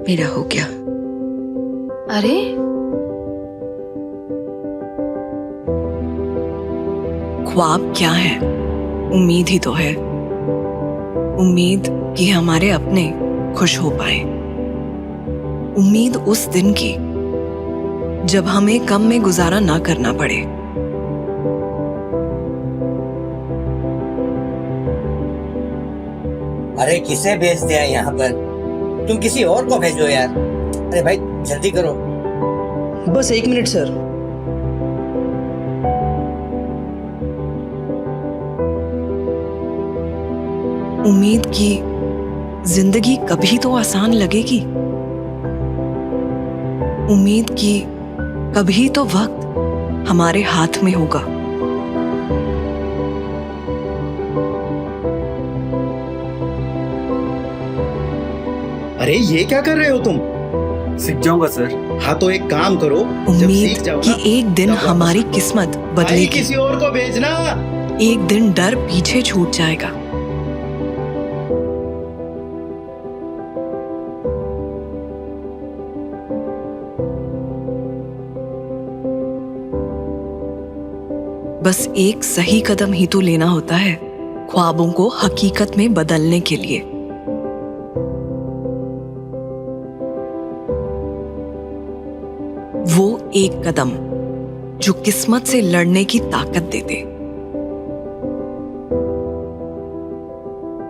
मेरा हो गया। अरे ख्वाब क्या है? उम्मीद ही तो है। उम्मीद कि हमारे अपने खुश हो पाए। उम्मीद उस दिन की जब हमें कम में गुजारा ना करना पड़े। अरे किसे भेज दिया यहाँ पर? तुम किसी और को भेजो यार। अरे भाई जल्दी करो। बस 1 मिनट सर। उम्मीद की जिंदगी कभी तो आसान लगेगी। उम्मीद की कभी तो वक्त हमारे हाथ में होगा। अरे ये क्या कर रहे हो तुम? सीख जाऊंगा सर। हाँ तो एक काम करो, जब उम्मीद सीख जाओ कि ना, एक दिन तब हमारी किस्मत भाई बदलेगी। किसी और को भेजना। एक दिन डर पीछे छूट जाएगा। बस एक सही कदम ही तो लेना होता है ख्वाबों को हकीकत में बदलने के लिए। वो एक कदम जो किस्मत से लड़ने की ताकत दे दे।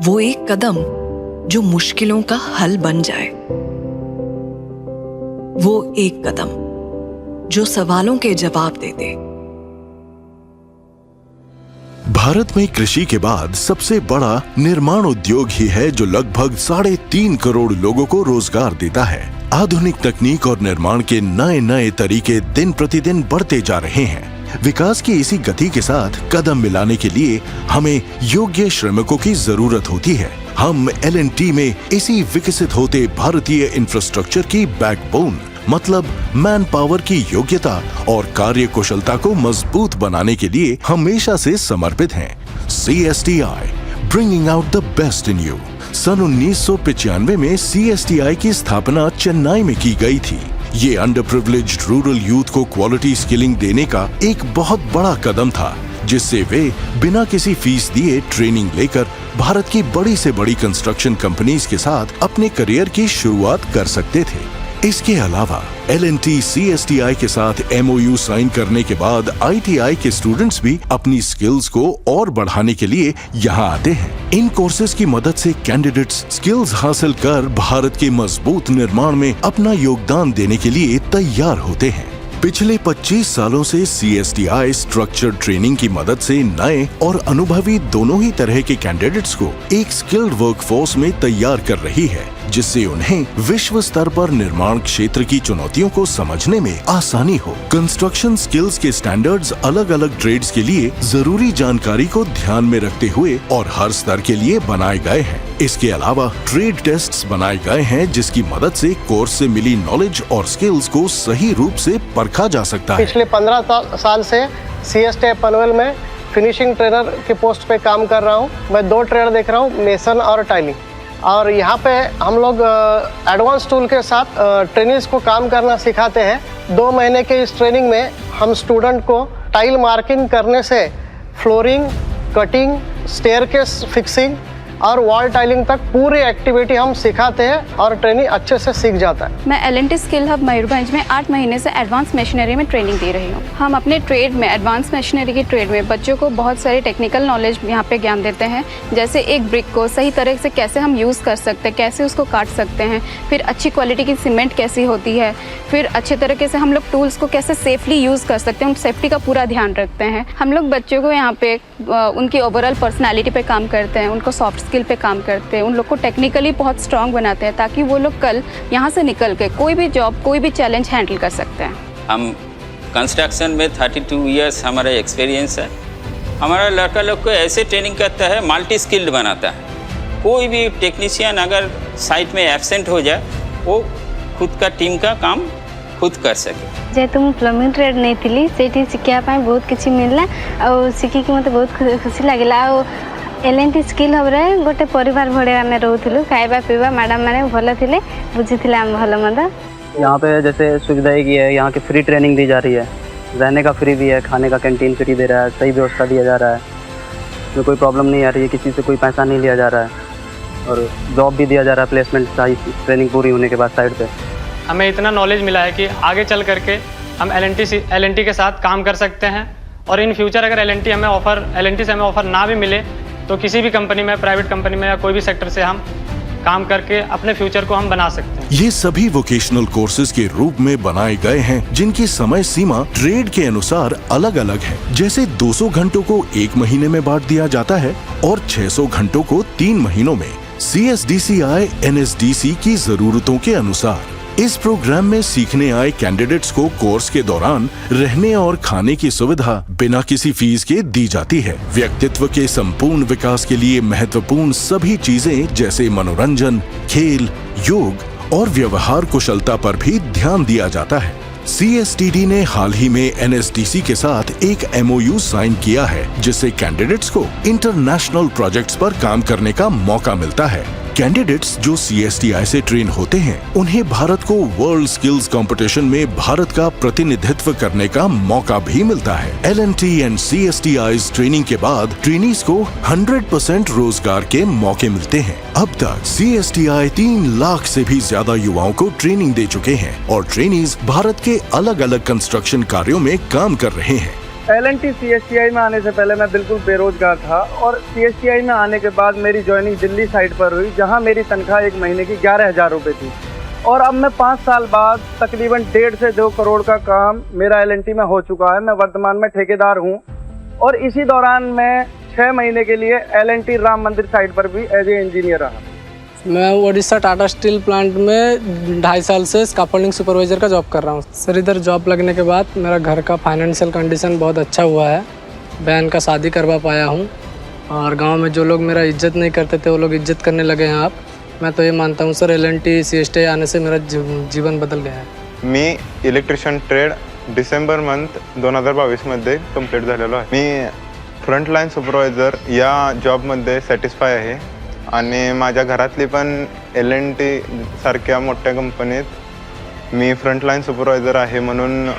वो एक कदम जो मुश्किलों का हल बन जाए। वो एक कदम जो सवालों के जवाब दे दे। भारत में कृषि के बाद सबसे बड़ा निर्माण उद्योग ही है जो लगभग 3.5 करोड़ लोगों को रोजगार देता है। आधुनिक तकनीक और निर्माण के नए नए तरीके दिन प्रतिदिन बढ़ते जा रहे हैं। विकास की इसी गति के साथ कदम मिलाने के लिए हमें योग्य श्रमिकों की जरूरत होती है। हम L&T में इसी विकसित होते भारतीय इंफ्रास्ट्रक्चर की बैकबोन मतलब मैन पावर की योग्यता और कार्य कुशलता को मजबूत बनाने के लिए हमेशा से समर्पित हैं। CSTI bringing out the best in you. सन 1995 में CSTI की स्थापना चेन्नई में की गई थी। ये अंडर प्रिविलेज्ड रूरल यूथ को क्वालिटी स्किलिंग देने का एक बहुत बड़ा कदम था, जिससे वे बिना किसी फीस दिए ट्रेनिंग लेकर भारत की बड़ी से बड़ी कंस्ट्रक्शन कंपनीज के साथ अपने करियर की शुरुआत कर सकते थे। इसके अलावा L&T CSTI के साथ MOU साइन करने के बाद ITI के स्टूडेंट्स भी अपनी स्किल्स को और बढ़ाने के लिए यहाँ आते हैं। इन कोर्सेज की मदद से कैंडिडेट्स स्किल्स हासिल कर भारत के मजबूत निर्माण में अपना योगदान देने के लिए तैयार होते हैं। पिछले 25 सालों से CSTI स्ट्रक्चर्ड ट्रेनिंग की मदद से नए और अनुभवी दोनों ही तरह के कैंडिडेट्स को एक स्किल्ड वर्कफोर्स में तैयार कर रही है, जिससे उन्हें विश्व स्तर पर निर्माण क्षेत्र की चुनौतियों को समझने में आसानी हो। कंस्ट्रक्शन स्किल्स के स्टैंडर्ड्स अलग अलग ट्रेड्स के लिए जरूरी जानकारी को ध्यान में रखते हुए और हर स्तर के लिए बनाए गए हैं। इसके अलावा ट्रेड टेस्ट्स बनाए गए हैं, जिसकी मदद से कोर्स से मिली नॉलेज और स्किल्स को सही रूप से परखा जा सकता है। पिछले 15 साल से CSTI पनवेल में फिनिशिंग ट्रेनर के पोस्ट पे काम कर रहा हूँ। मैं 2 ट्रेड देख रहा हूँ, मेसन और टाइलिंग। और यहाँ पे हम लोग एडवांस टूल के साथ ट्रेनिंग्स को काम करना सिखाते हैं। 2 महीने के इस ट्रेनिंग में हम स्टूडेंट को टाइल मार्किंग करने से फ्लोरिंग, कटिंग, स्टेयरकेस फिक्सिंग और वॉल टाइलिंग तक पूरी एक्टिविटी हम सिखाते हैं और ट्रेनिंग अच्छे से सीख जाता है। मैं L&T स्किल हब मयूरभंज में 8 महीने से एडवांस मशीनरी में ट्रेनिंग दे रही हूँ। हम अपने ट्रेड में एडवांस मशीनरी की ट्रेड में बच्चों को बहुत सारी टेक्निकल नॉलेज यहाँ पे ज्ञान देते हैं, जैसे एक ब्रिक को सही तरह से कैसे हम यूज़ कर सकते हैं, कैसे उसको काट सकते हैं, फिर अच्छी क्वालिटी की सीमेंट कैसी होती है, फिर अच्छे तरीके से हम लोग टूल्स को कैसे सेफली यूज़ कर सकते हैं, उन सेफ्टी का पूरा ध्यान रखते हैं। हम लोग बच्चों को यहाँ पे उनकी ओवरऑल पर्सनैलिटी पे काम करते हैं, उनको सॉफ्ट स्किल पे काम करते हैं, उन लोग को टेक्निकली बहुत स्ट्रांग बनाते हैं, ताकि वो लोग कल यहाँ से निकल के कोई भी जॉब, कोई भी चैलेंज हैंडल कर सकते हैं। हम कंस्ट्रक्शन में 32 इयर्स हमारा एक्सपीरियंस है। हमारा लड़का लोग को ऐसे ट्रेनिंग करता है, मल्टी स्किल्ड बनाता है। कोई भी टेक्नीशियन अगर साइट में एब्सेंट हो जाए, वो खुद का टीम का काम खुद कर सके। जेहेतु मु प्लम्बिंग ट्रेड नहीं थी, सेठी शिखिया पाए बहुत किछि मिलला और शिखी के मते बहुत खुशी लागला। एल.एन.टी स्किल हबरे गोटे परिवार भड़े आम रोलु खाଇବା पीवा मैडम मैंने भल थे बुझी आम भल मंद। यहाँ पे जैसे सुविधाएं की है, यहाँ की फ्री ट्रेनिंग दी जा रही है, रहने का फ्री भी है, खाने का कैंटीन फ्री दे रहा है, सही व्यवस्था दिया जा रहा है, तो कोई प्रॉब्लम नहीं आ रही है, किसी से कोई पैसा नहीं लिया जा रहा है और जॉब भी दिया जा रहा है प्लेसमेंट ट्रेनिंग पूरी होने के बाद साइड पे। हमें इतना नॉलेज मिला है कि आगे चल करके हम एल.एन.टी के साथ काम कर सकते हैं और इन फ्यूचर अगर एल.एन.टी से हमें ऑफ़र ना भी मिले तो किसी भी कंपनी में, प्राइवेट कंपनी में या कोई भी सेक्टर से हम काम करके अपने फ्यूचर को हम बना सकते हैं। ये सभी वोकेशनल कोर्सेज के रूप में बनाए गए हैं जिनकी समय सीमा ट्रेड के अनुसार अलग अलग है। जैसे 200 घंटों को 1 महीने में बांट दिया जाता है और 600 घंटों को 3 महीनों में CSDCI NSDC की जरूरतों के अनुसार। इस प्रोग्राम में सीखने आए कैंडिडेट्स को कोर्स के दौरान रहने और खाने की सुविधा बिना किसी फीस के दी जाती है। व्यक्तित्व के संपूर्ण विकास के लिए महत्वपूर्ण सभी चीजें जैसे मनोरंजन, खेल, योग और व्यवहार कुशलता पर भी ध्यान दिया जाता है। CSTD ने हाल ही में NSDC के साथ एक MOU साइन किया है जिससे कैंडिडेट्स को इंटरनेशनल प्रोजेक्ट्स पर काम करने का मौका मिलता है। कैंडिडेट्स जो CSTI से ट्रेन होते हैं उन्हें भारत को वर्ल्ड स्किल्स कंपटीशन में भारत का प्रतिनिधित्व करने का मौका भी मिलता है। L&T एंड CSTI's ट्रेनिंग के बाद ट्रेनीज को 100% रोजगार के मौके मिलते हैं। अब तक CSTI 3 लाख से भी ज्यादा युवाओं को ट्रेनिंग दे चुके हैं और ट्रेनीज भारत के अलग अलग कंस्ट्रक्शन कार्यों में काम कर रहे हैं। L&T CSTI में आने से पहले मैं बिल्कुल बेरोजगार था और CSTI में आने के बाद मेरी ज्वाइनिंग दिल्ली साइड पर हुई जहां मेरी तनख्वाह 1 महीने की 11,000 रुपये थी और अब मैं 5 साल बाद तकरीबन 1.5 से 2 करोड़ का काम मेरा L&T में हो चुका है। मैं वर्तमान में ठेकेदार हूं और इसी दौरान मैं 6 महीने के लिए L&T राम मंदिर साइड पर भी एज ए इंजीनियर रहा। मैं उड़ीसा टाटा स्टील प्लांट में 2.5 साल से स्कैफोल्डिंग सुपरवाइजर का जॉब कर रहा हूँ। सर इधर जॉब लगने के बाद मेरा घर का फाइनेंशियल कंडीशन बहुत अच्छा हुआ है। बहन का शादी करवा पाया हूँ और गांव में जो लोग मेरा इज्जत नहीं करते थे वो लोग इज्जत करने लगे हैं। आप मैं तो ये मानता हूँ सर L&T CSTI आने से मेरा जीवन बदल गया है। मी इलेक्ट्रिशियन ट्रेड डिसेंबर मंथ 2022 मध्ये कंप्लीट झालेलो आहे। मी फ्रंटलाईन सुपरवायझर या जॉबमध्ये सॅटिस्फाय आहे आणि माझ्या घरातली पण L&T सारख्या मोठ्या कंपनीत मी फ्रंटलाइन सुपरवाइजर आहे म्हणून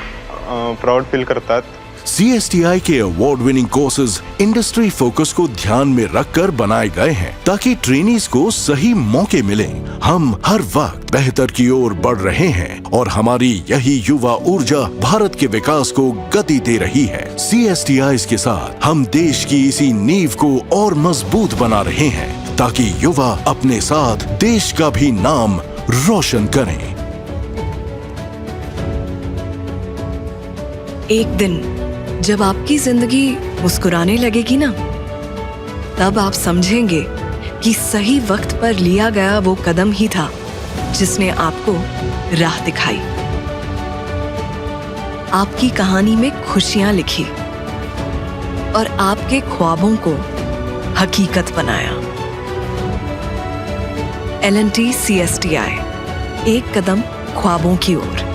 प्राउड फील करतात। CSTI के award winning courses industry focus को ध्यान में रखकर बनाए गए हैं ताकि ट्रेनीज को सही मौके मिले। हम हर वक्त बेहतर की ओर बढ़ रहे हैं और हमारी यही युवा ऊर्जा भारत के विकास को गति दे रही है। CSTI के साथ हम देश की इसी नींव को और मजबूत बना रहे हैं ताकि युवा अपने साथ देश का भी नाम रोशन करें। एक दिन जब आपकी जिंदगी मुस्कुराने लगेगी ना, तब आप समझेंगे कि सही वक्त पर लिया गया वो कदम ही था जिसने आपको राह दिखाई, आपकी कहानी में खुशियां लिखी और आपके ख्वाबों को हकीकत बनाया। L&T CSTI, एक कदम ख्वाबों की ओर।